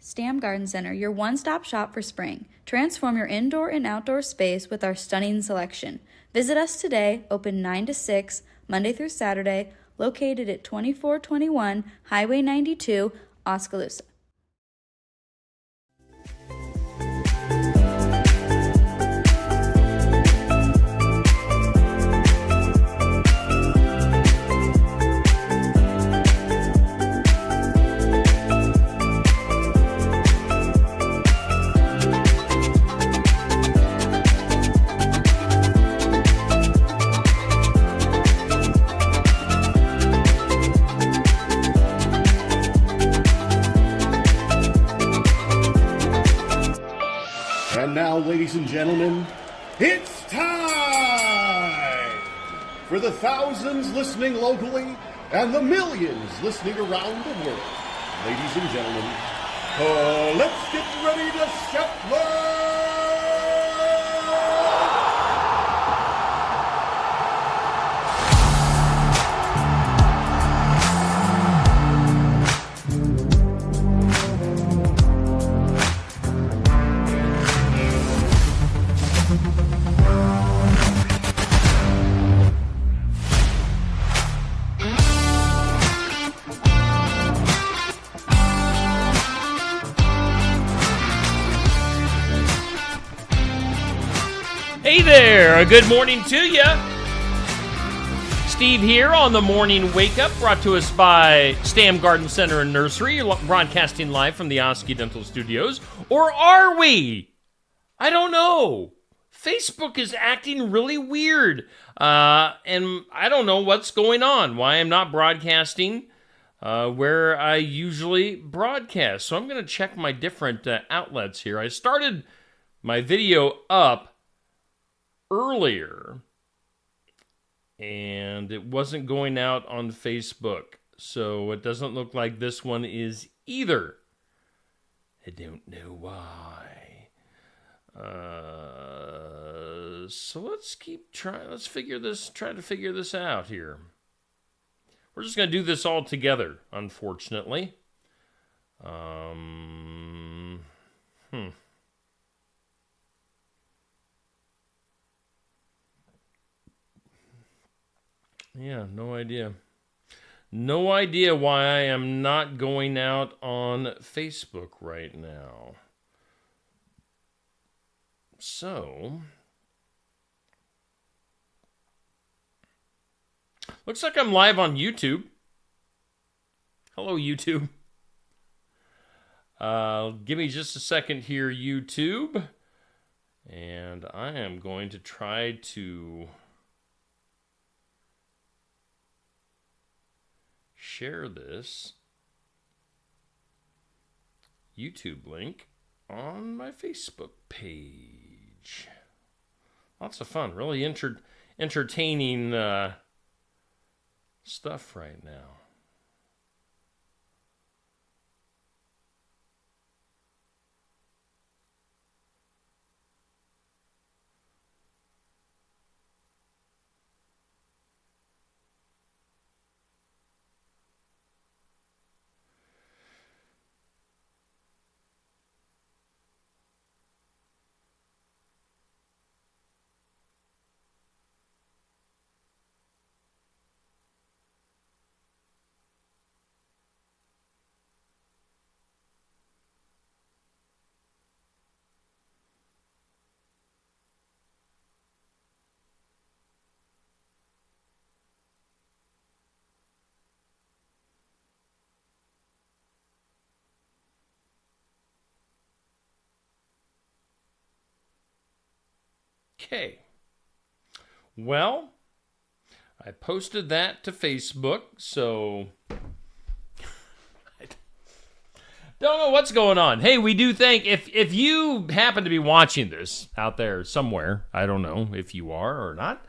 Stam Garden Center, your one-stop shop for spring. Transform your indoor and outdoor space with our stunning selection. Visit us today, open 9 to 6, Monday through Saturday, located at 2421 Highway 92, Oskaloosa. And now, ladies and gentlemen, it's time for the thousands listening locally and the millions listening around the world. Ladies and gentlemen, let's get ready to shuffle! Hey there, good morning to you. Steve here on the Morning Wake Up, brought to us by Stam Garden Center and Nursery, broadcasting live from the Oski Dental Studios. Or are we? I don't know. Facebook is acting really weird, and I don't know what's going on, why I'm not broadcasting where I usually broadcast. So I'm going to check my different outlets here. I started my video up earlier, and it wasn't going out on Facebook, so it doesn't look like this one is either. I don't know why. So let's keep trying. Let's try to figure this out here. We're just going to do this all together, unfortunately. Yeah, no idea. No idea why I am not going out on Facebook right now. So, looks like I'm live on YouTube. Hello, YouTube. Give me just a second here, YouTube. And I am going to try to share this YouTube link on my Facebook page. Lots of fun, really entertaining stuff right now. Okay. Well, I posted that to Facebook, so I don't know what's going on. Hey, we do thank, if you happen to be watching this out there somewhere, I don't know if you are or not,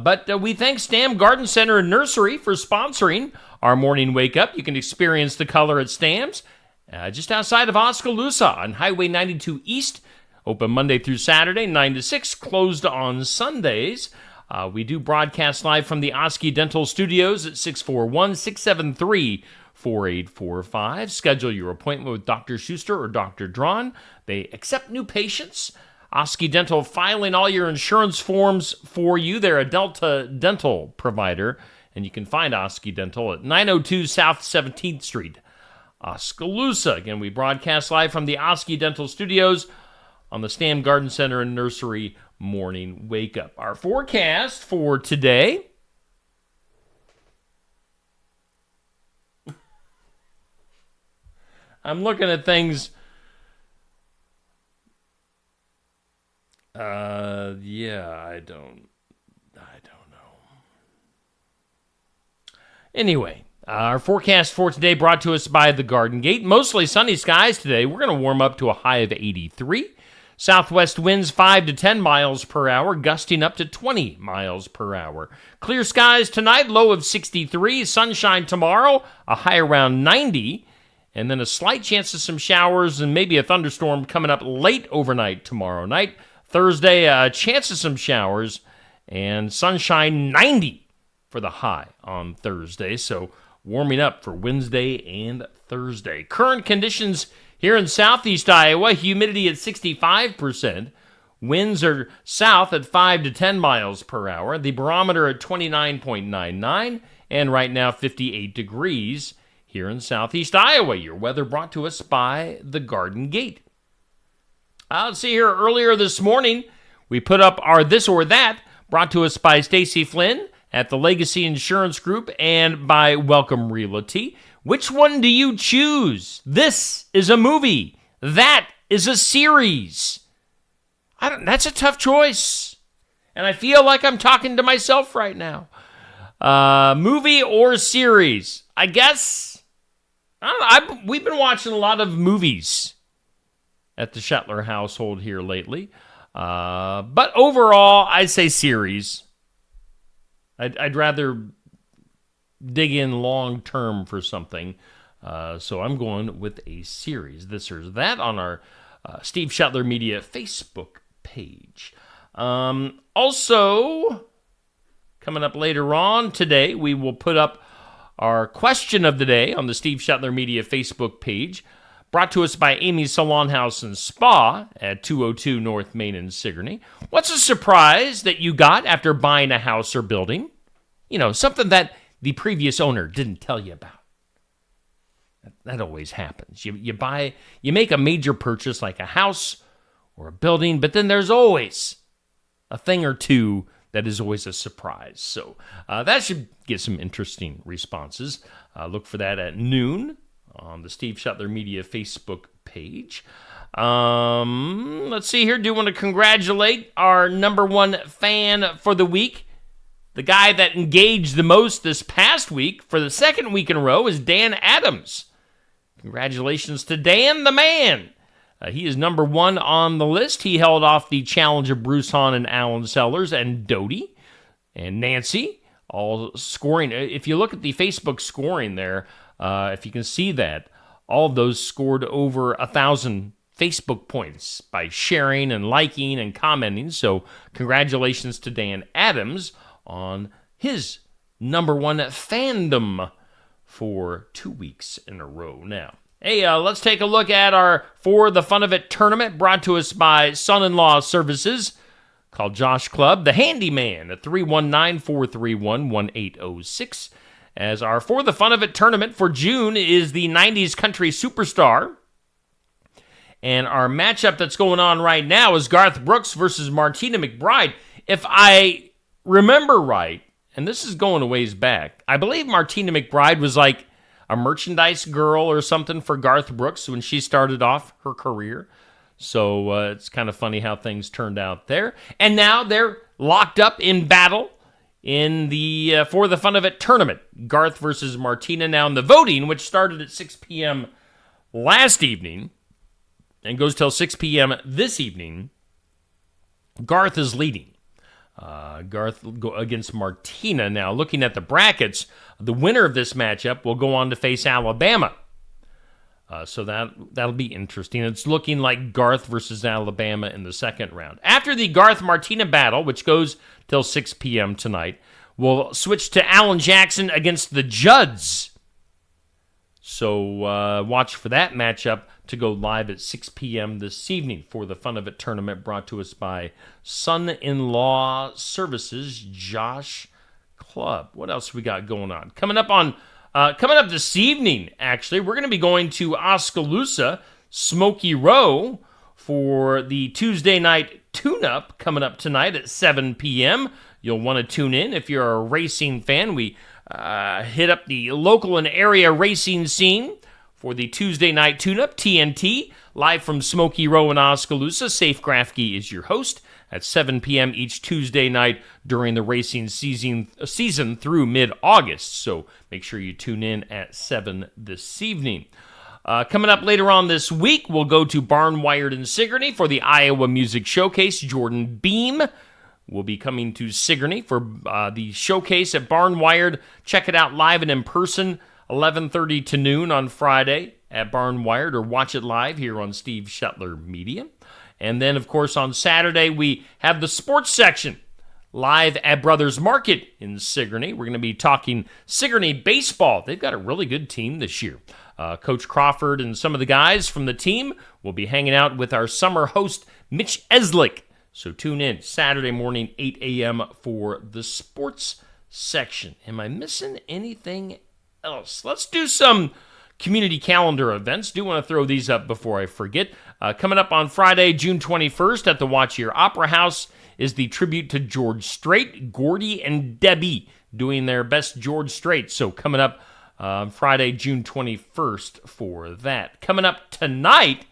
but we thank Stam Garden Center and Nursery for sponsoring our Morning Wake Up. You can experience the color at Stam's just outside of Oskaloosa on Highway 92 East. Open Monday through Saturday, 9 to 6, closed on Sundays. We do broadcast live from the Oski Dental Studios at 641-673 4845. Schedule your appointment with Dr. Schuster or Dr. Drawn. They accept new patients. Oski Dental filing all your insurance forms for you. They're a Delta dental provider, and you can find Oski Dental at 902 South 17th Street, Oskaloosa. Again, we broadcast live from the Oski Dental Studios on the Stam Garden Center and Nursery Morning Wake Up. Our forecast for today. I'm looking at things. I don't know. Anyway, our forecast for today brought to us by the Garden Gate. Mostly sunny skies today. We're going to warm up to a high of 83. Southwest winds 5 to 10 miles per hour, gusting up to 20 miles per hour. Clear skies tonight, low of 63. Sunshine tomorrow, a high around 90. And then a slight chance of some showers and maybe a thunderstorm coming up late overnight tomorrow night. Thursday, a chance of some showers and sunshine 90 for the high on Thursday. So warming up for Wednesday and Thursday. Current conditions here in southeast Iowa, humidity at 65%. Winds are south at 5 to 10 miles per hour. The barometer at 29.99 and right now 58 degrees here in southeast Iowa. Your weather brought to us by the Garden Gate. Let's see here. Earlier this morning, we put up our This or That, brought to us by Stacy Flynn at the Legacy Insurance Group and by Welcome Realty. Which one do you choose? This is a movie. That is a series. That's a tough choice. And I feel like I'm talking to myself right now. Movie or series? I guess, I don't know. We've been watching a lot of movies at the Shetler household here lately. But overall, I'd say series. I'd rather dig in long term for something. So I'm going with a series. This or that on our Steve Shetler Media Facebook page. Also, coming up later on today, we will put up our question of the day on the Steve Shetler Media Facebook page. Brought to us by Amy's Salon House and Spa at 202 North Main in Sigourney. What's a surprise that you got after buying a house or building? You know, something that the previous owner didn't tell you about. That always happens. You make a major purchase like a house or a building, but then there's always a thing or two that is always a surprise. So that should get some interesting responses. Look for that at noon on the Steve Shetler Media Facebook page. Let's see here. Do want to congratulate our number one fan for the week. The guy that engaged the most this past week for the second week in a row is Dan Adams. Congratulations to Dan the man. He is number one on the list. He held off the challenge of Bruce Hahn and Alan Sellers and Dodie and Nancy, all scoring. If you look at the Facebook scoring there, if you can see that, all of those scored over 1,000 Facebook points by sharing and liking and commenting. So congratulations to Dan Adams on his number one fandom for 2 weeks in a row now. Hey, let's take a look at our For the Fun of It tournament brought to us by Son-in-Law Services. Call Josh Clubb, the handyman, at 319-431-1806. As our For the Fun of It tournament for June is the 90s country superstar. And our matchup that's going on right now is Garth Brooks versus Martina McBride. If I remember right, and this is going a ways back, I believe Martina McBride was like a merchandise girl or something for Garth Brooks when she started off her career. So it's kind of funny how things turned out there. And now they're locked up in battle in the For the Fun of It tournament. Garth versus Martina. Now in the voting, which started at 6 p.m. last evening and goes till 6 p.m. this evening, Garth is leading. Garth go against Martina. Now, looking at the brackets, the winner of this matchup will go on to face Alabama. So that'll be interesting. It's looking like Garth versus Alabama in the second round. After the Garth-Martina battle, which goes till 6 p.m. tonight, we'll switch to Alan Jackson against the Judds. So watch for that matchup to go live at 6 p.m. this evening for the Fun of It tournament brought to us by Son-in-Law Services Josh Club. What else we got going on? Coming up this evening, actually, we're going to be going to Oskaloosa, Smoky Row, for the Tuesday night tune-up coming up tonight at 7 p.m. You'll want to tune in if you're a racing fan. We hit up the local and area racing scene for the Tuesday night tune-up, TNT, live from Smoky Row in Oskaloosa. Safe Grafke is your host at 7 p.m. each Tuesday night during the racing season through mid-August. So make sure you tune in at 7 this evening. Coming up later on this week, we'll go to Barnwired in Sigourney for the Iowa Music Showcase. Jordan Beam will be coming to Sigourney for the showcase at Barnwired. Check it out live and in person, 11:30 to noon on Friday at Barnwired, or watch it live here on Steve Shetler Media. And then, of course, on Saturday, we have the sports section live at Brothers Market in Sigourney. We're going to be talking Sigourney baseball. They've got a really good team this year. Coach Crawford and some of the guys from the team will be hanging out with our summer host, Mitch Eslick. So tune in Saturday morning, 8 a.m. for the sports section. Am I missing anything else? Let's do some community calendar events. Do want to throw these up before I forget. Coming up on Friday, June 21st at the Watch Your Opera House is the tribute to George Strait. Gordy and Debbie doing their best George Strait. So coming up Friday, June 21st for that. Coming up tonight,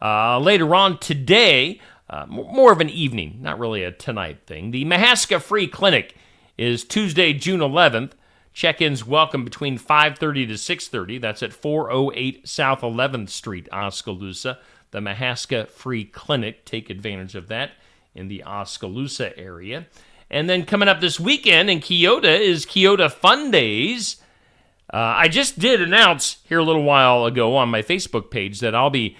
later on today, more of an evening, not really a tonight thing. The Mahaska Free Clinic is Tuesday, June 11th. Check-ins welcome between 5:30 to 6:30. That's at 408 South 11th Street, Oskaloosa. The Mahaska Free Clinic. Take advantage of that in the Oskaloosa area. And then coming up this weekend in Keota is Keota Fun Days. I just did announce here a little while ago on my Facebook page that I'll be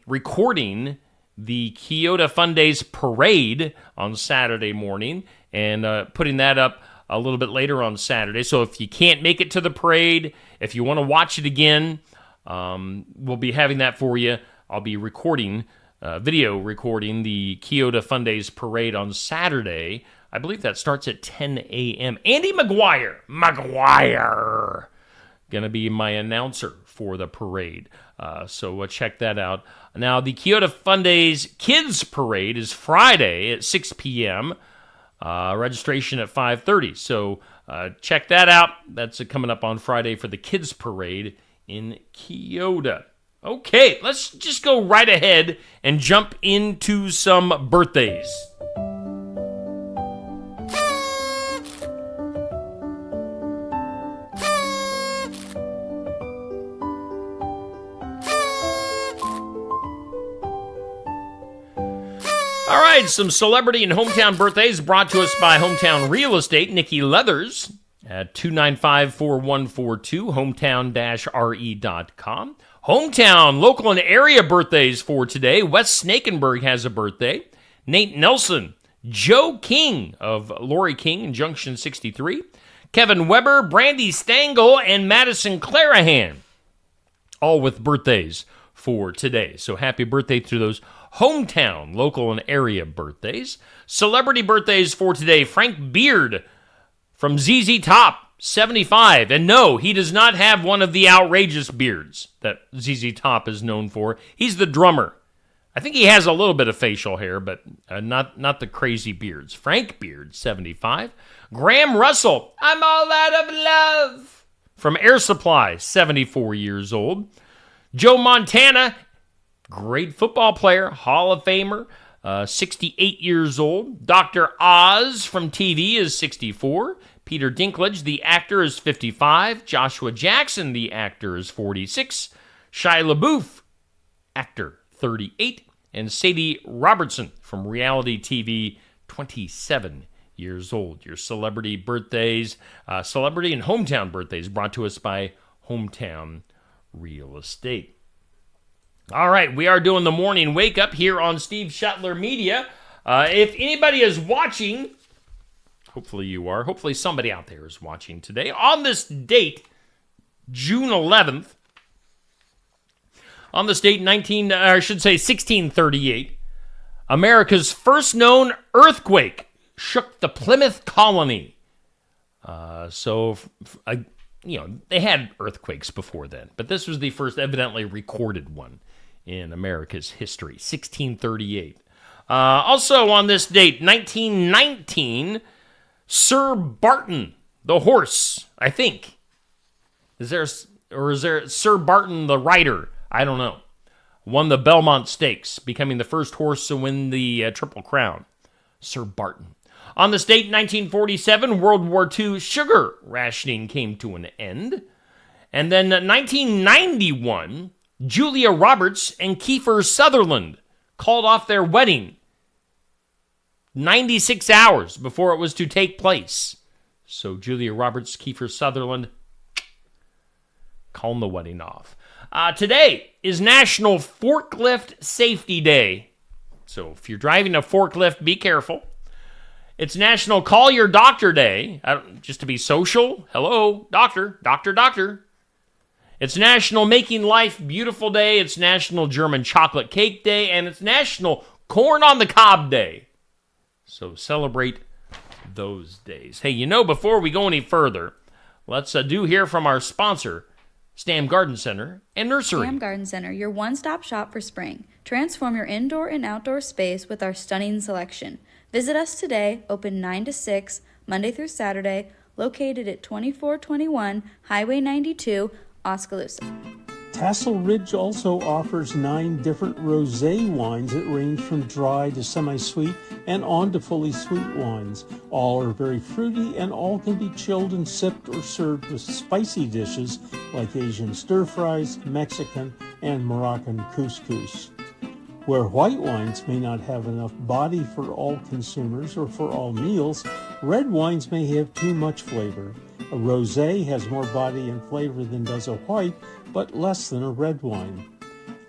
recording the Keota Fun Days Parade on Saturday morning and putting that up a little bit later on Saturday. So if you can't make it to the parade, if you want to watch it again, we'll be having that for you. I'll be video recording the Keota Fun Days Parade on Saturday. I believe that starts at 10 a.m. Andy McGuire, going to be my announcer for the parade. So check that out. Now, the Keota Fun Days Kids Parade is Friday at 6 p.m., registration at 5:30. So check that out. That's coming up on Friday for the Kids Parade in Keota. Okay, let's just go right ahead and jump into some birthdays. All right, some celebrity and hometown birthdays brought to us by Hometown Real Estate. Nikki Leathers at 295-4142, hometown-re.com. Hometown, local and area birthdays for today. Wes Snakenberg has a birthday. Nate Nelson, Joe King of Lori King in Junction 63. Kevin Weber, Brandy Stengel, and Madison Clarahan, all with birthdays for today. So happy birthday to those hometown, local, and area birthdays. Celebrity birthdays for today. Frank Beard from ZZ Top, 75. And no, he does not have one of the outrageous beards that ZZ Top is known for. He's the drummer. I think he has a little bit of facial hair, but not the crazy beards. Frank Beard, 75. Graham Russell, I'm all out of love, from Air Supply, 74 years old. Joe Montana, great football player, Hall of Famer, 68 years old. Dr. Oz from TV is 64. Peter Dinklage, the actor, is 55. Joshua Jackson, the actor, is 46. Shia LaBeouf, actor, 38. And Sadie Robertson from reality TV, 27 years old. Your celebrity birthdays, celebrity and hometown birthdays brought to us by Hometown Real Estate. All right, we are doing the morning wake up here on Steve Shetler Media. If anybody is watching, hopefully you are, hopefully somebody out there is watching today, on this date, June 11th, on this date, 1638, America's first known earthquake shook the Plymouth colony. They had earthquakes before then, but this was the first evidently recorded one in America's history, 1638. Also on this date, 1919, Sir Barton, the horse, I think. Is there Sir Barton, the rider? I don't know. Won the Belmont Stakes, becoming the first horse to win the Triple Crown. Sir Barton. On this date, 1947, World War II sugar rationing came to an end. And then 1991, Julia Roberts and Kiefer Sutherland called off their wedding 96 hours before it was to take place. So Julia Roberts, Kiefer Sutherland, calling the wedding off. Today is National Forklift Safety Day. So if you're driving a forklift, be careful. It's National Call Your Doctor Day, just to be social. Hello, doctor, doctor, doctor. It's National Making Life Beautiful Day. It's National German Chocolate Cake Day. And it's National Corn on the Cob Day. So celebrate those days. Hey, before we go any further, let's hear from our sponsor, Stam Garden Center and Nursery. Stam Garden Center, your one-stop shop for spring. Transform your indoor and outdoor space with our stunning selection. Visit us today, open 9 to 6, Monday through Saturday, located at 2421 Highway 92, Oskaloosa. Tassel Ridge also offers 9 different rosé wines that range from dry to semi-sweet and on to fully sweet wines. All are very fruity and all can be chilled and sipped or served with spicy dishes like Asian stir-fries, Mexican, and Moroccan couscous. Where white wines may not have enough body for all consumers or for all meals, red wines may have too much flavor. A rosé has more body and flavor than does a white, but less than a red wine.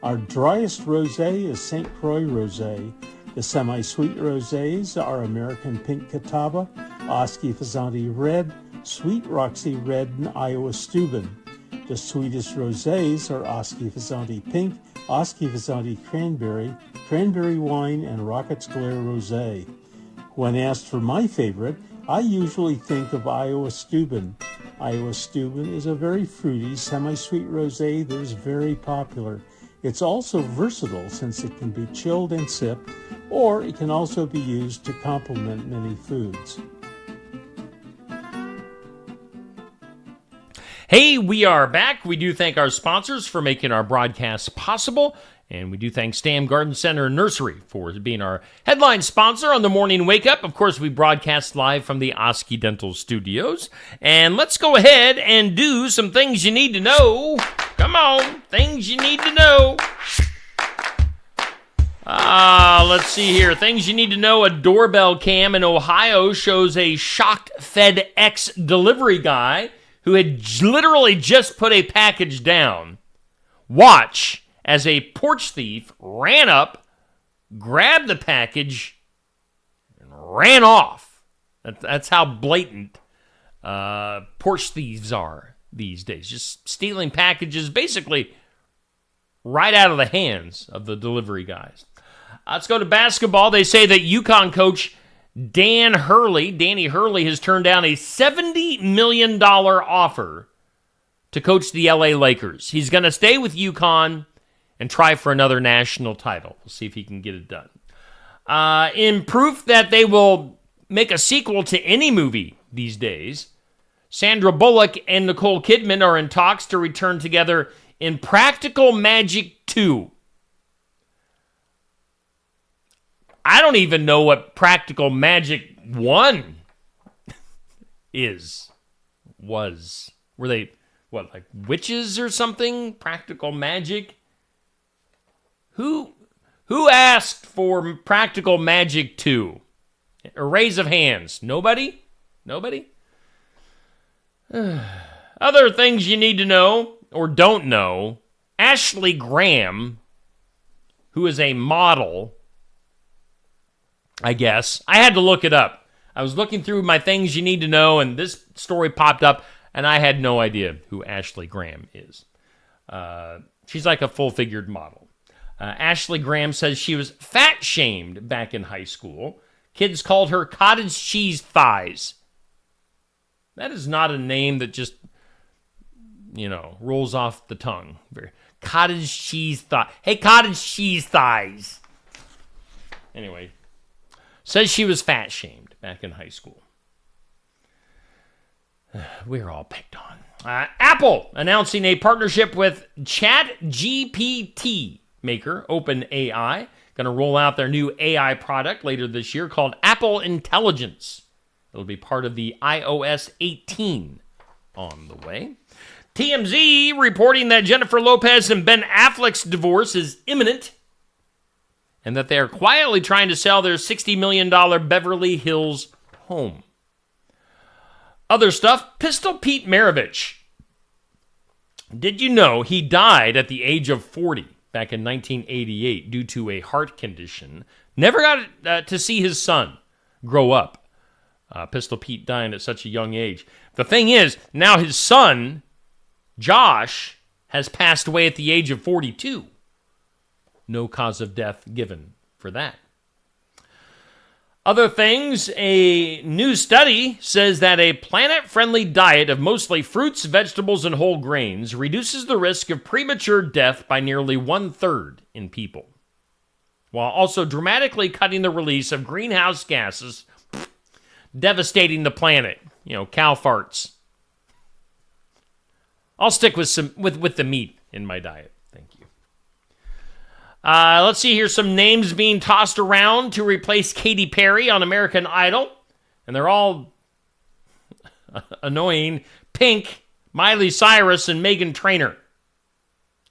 Our driest rosé is St. Croix Rosé. The semi-sweet rosés are American Pink Catawba, Oski Fazanti Red, Sweet Roxy Red, and Iowa Steuben. The sweetest rosés are Oski Fazanti Pink, Oski Fazanti Cranberry, Cranberry Wine, and Rockets Glare Rosé. When asked for my favorite, I usually think of Iowa Steuben. Iowa Steuben is a very fruity, semi-sweet rosé that is very popular. It's also versatile since it can be chilled and sipped, or it can also be used to complement many foods. Hey, we are back. We do thank our sponsors for making our broadcast possible. And we do thank Stam Garden Center and Nursery for being our headline sponsor on the Morning Wake Up. Of course, we broadcast live from the Oski Dental Studios. And let's go ahead and do some things you need to know. Come on, things you need to know. Let's see here. Things you need to know. A doorbell cam in Ohio shows a shocked FedEx delivery guy who had literally just put a package down. Watch as a porch thief ran up, grabbed the package, and ran off. That's how blatant porch thieves are these days. Just stealing packages basically right out of the hands of the delivery guys. Let's go to basketball. They say that UConn coach Danny Hurley, has turned down a $70 million offer to coach the LA Lakers. He's going to stay with UConn and try for another national title. We'll see if he can get it done. In proof that they will make a sequel to any movie these days, Sandra Bullock and Nicole Kidman are in talks to return together in Practical Magic 2. I don't even know what Practical Magic 1 was. Were they, like witches or something? Practical Magic? Who asked for Practical Magic 2? A raise of hands. Nobody? Other things you need to know or don't know. Ashley Graham, who is a model, I guess. I had to look it up. I was looking through my things you need to know, and this story popped up. And I had no idea who Ashley Graham is. She's like a full-figured model. Ashley Graham says she was fat-shamed back in high school. Kids called her cottage cheese thighs. That is not a name that just, rolls off the tongue. Cottage cheese thigh. Hey, cottage cheese thighs. Anyway, says she was fat-shamed back in high school. We're all picked on. Apple announcing a partnership with ChatGPT maker OpenAI. Going to roll out their new AI product later this year called Apple Intelligence. It'll be part of the iOS 18 on the way. TMZ reporting that Jennifer Lopez and Ben Affleck's divorce is imminent and that they are quietly trying to sell their $60 million Beverly Hills home. Other stuff, Pistol Pete Maravich. Did you know he died at the age of 40 back in 1988 due to a heart condition? Never got to see his son grow up. Pistol Pete dying at such a young age. The thing is, now his son, Josh, has passed away at the age of 42. No cause of death given for that. Other things, a new study says that a planet-friendly diet of mostly fruits, vegetables, and whole grains reduces the risk of premature death by nearly 1/3 in people, while also dramatically cutting the release of greenhouse gases, devastating the planet. Cow farts. I'll stick with the meat in my diet. Thank you. Let's see here. Some names being tossed around to replace Katy Perry on American Idol. And they're all annoying. Pink, Miley Cyrus, and Meghan Trainor.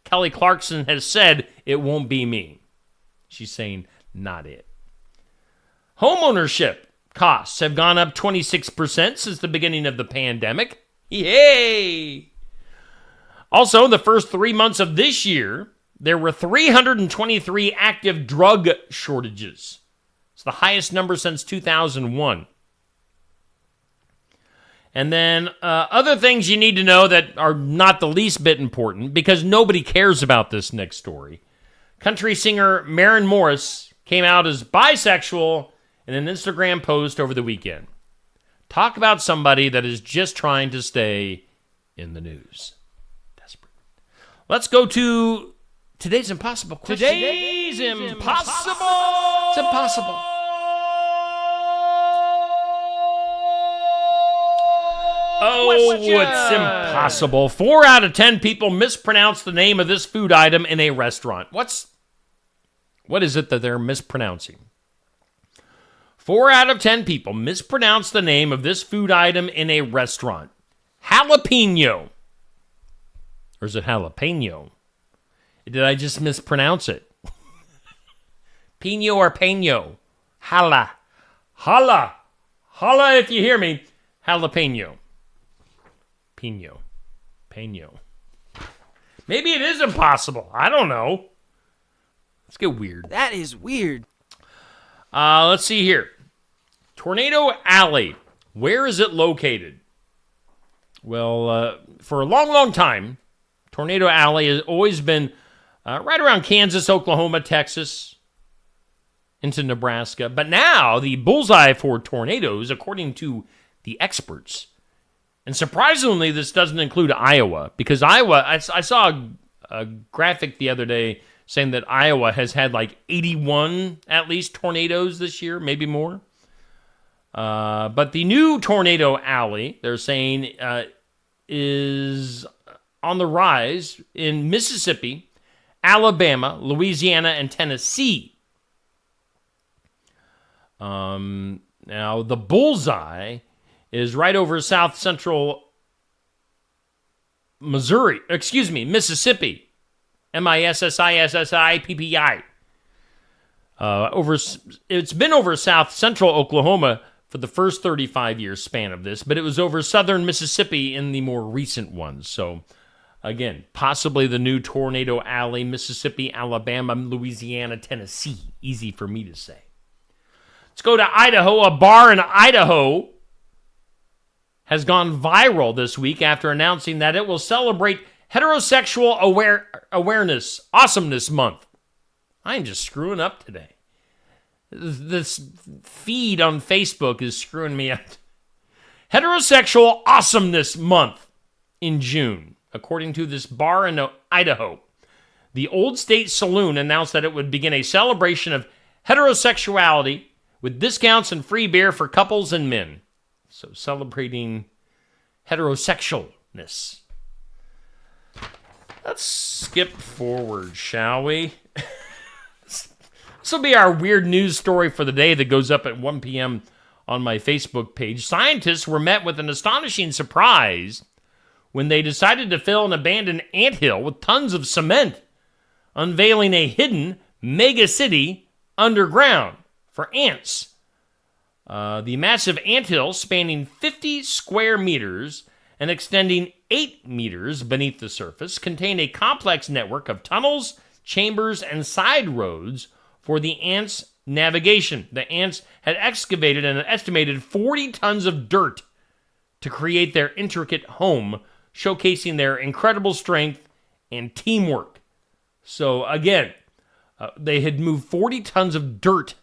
Kelly Clarkson has said, it won't be me. She's saying, not it. Homeownership costs have gone up 26% since the beginning of the pandemic. Yay! Also, the first 3 months of this year, there were 323 active drug shortages. It's the highest number since 2001. And then other things you need to know that are not the least bit important, because nobody cares about this next story. Country singer Maren Morris came out as bisexual in an Instagram post over the weekend. Talk about somebody that is just trying to stay in the news. Desperate. Let's go to today's impossible question. Today's impossible. It's impossible. Oh, it's impossible. 4 out of 10 people mispronounce the name of this food item in a restaurant. What is it that they're mispronouncing? 4 out of 10 people mispronounce the name of this food item in a restaurant. Jalapeno. Or is it jalapeno? Did I just mispronounce it? Pino or peño? Hala. Hala. Hala if you hear me. Jalapeno. Pino. Peño. Maybe it is impossible. I don't know. Let's get weird. That is weird. Let's see here. Tornado Alley. Where is it located? Well, for a long, long time, Tornado Alley has always been right around Kansas, Oklahoma, Texas, into Nebraska. But now the bullseye for tornadoes, according to the experts, and surprisingly, this doesn't include Iowa, because Iowa, I saw a graphic the other day saying that Iowa has had like 81, at least, tornadoes this year, maybe more. But the new Tornado Alley, they're saying, is on the rise in Mississippi, Alabama, Louisiana, and Tennessee. Now, the bullseye is right over south central Mississippi. Mississippi. It's been over south central Oklahoma for the first 35-year span of this, but it was over southern Mississippi in the more recent ones. So, again, possibly the new Tornado Alley, Mississippi, Alabama, Louisiana, Tennessee. Easy for me to say. Let's go to Idaho. A bar in Idaho has gone viral this week after announcing that it will celebrate Heterosexual Awareness Awesomeness Month. I'm just screwing up today. This feed on Facebook is screwing me up. Heterosexual Awesomeness Month in June, according to this bar in Idaho. The Old State Saloon announced that it would begin a celebration of heterosexuality with discounts and free beer for couples and men. So celebrating heterosexualness. Let's skip forward, shall we? This will be our weird news story for the day that goes up at 1 p.m. on my Facebook page. Scientists were met with an astonishing surprise when they decided to fill an abandoned anthill with tons of cement, unveiling a hidden mega city underground for ants. The massive anthill, spanning 50 square meters and extending 8 meters beneath the surface, contained a complex network of tunnels, chambers, and side roads for the ants' navigation. The ants had excavated an estimated 40 tons of dirt to create their intricate home, showcasing their incredible strength and teamwork. So again, they had moved 40 tons of dirt,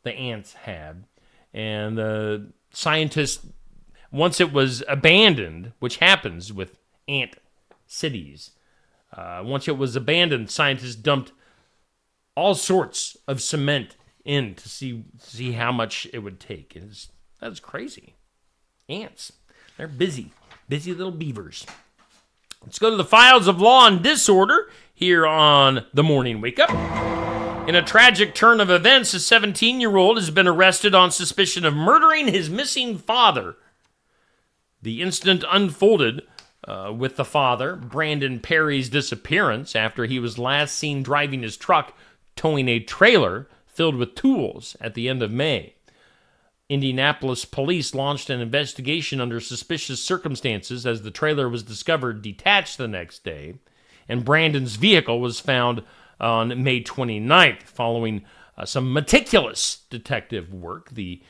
the ants had, and scientists, once it was abandoned, which happens with ant cities, once it was abandoned, scientists dumped all sorts of cement in to see how much it would take. That's crazy. Ants, they're busy little beavers. Let's go to the files of law and disorder here on the Morning Wake Up. In a tragic turn of events, a 17-year-old has been arrested on suspicion of murdering his missing father. The incident unfolded with the father, Brandon Perry's disappearance after he was last seen driving his truck, towing a trailer filled with tools at the end of May. Indianapolis police launched an investigation under suspicious circumstances as the trailer was discovered detached the next day, and Brandon's vehicle was found on May 29th. Following some meticulous detective work, the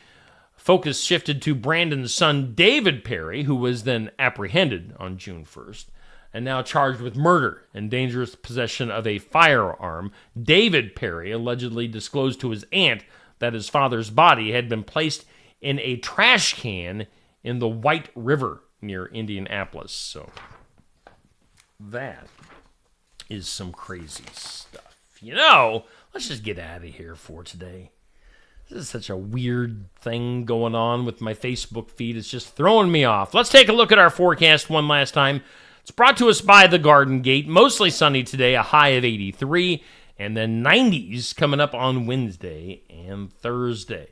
focus shifted to Brandon's son, David Perry, who was then apprehended on June 1st and now charged with murder and dangerous possession of a firearm. David Perry allegedly disclosed to his aunt that his father's body had been placed in a trash can in the White River near Indianapolis. So that is some crazy stuff. Let's just get out of here for today. This is such a weird thing going on with my Facebook feed. It's just throwing me off. Let's take a look at our forecast one last time. It's brought to us by the Garden Gate. Mostly sunny today, a high of 83, and then 90s coming up on Wednesday and Thursday.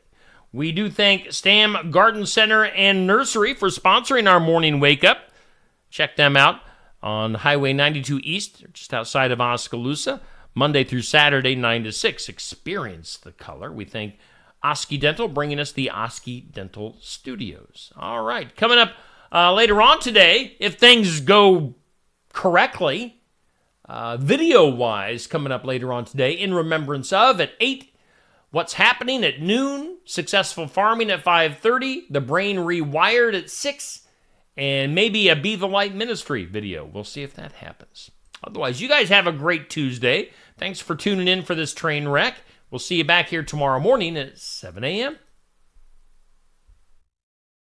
We do thank Stam Garden Center and Nursery for sponsoring our morning wake up. Check them out on Highway 92 East, just outside of Oskaloosa, Monday through Saturday, 9 to 6. Experience the color. We thank Oski Dental bringing us the Oski Dental Studios. All right, coming up later on today, if things go correctly, video-wise, coming up later on today, in remembrance of, at 8, What's Happening at noon, Successful Farming at 5:30, The Brain Rewired at 6, and maybe a Be the Light Ministry video. We'll see if that happens. Otherwise, you guys have a great Tuesday. Thanks for tuning in for this train wreck. We'll see you back here tomorrow morning at 7 a.m.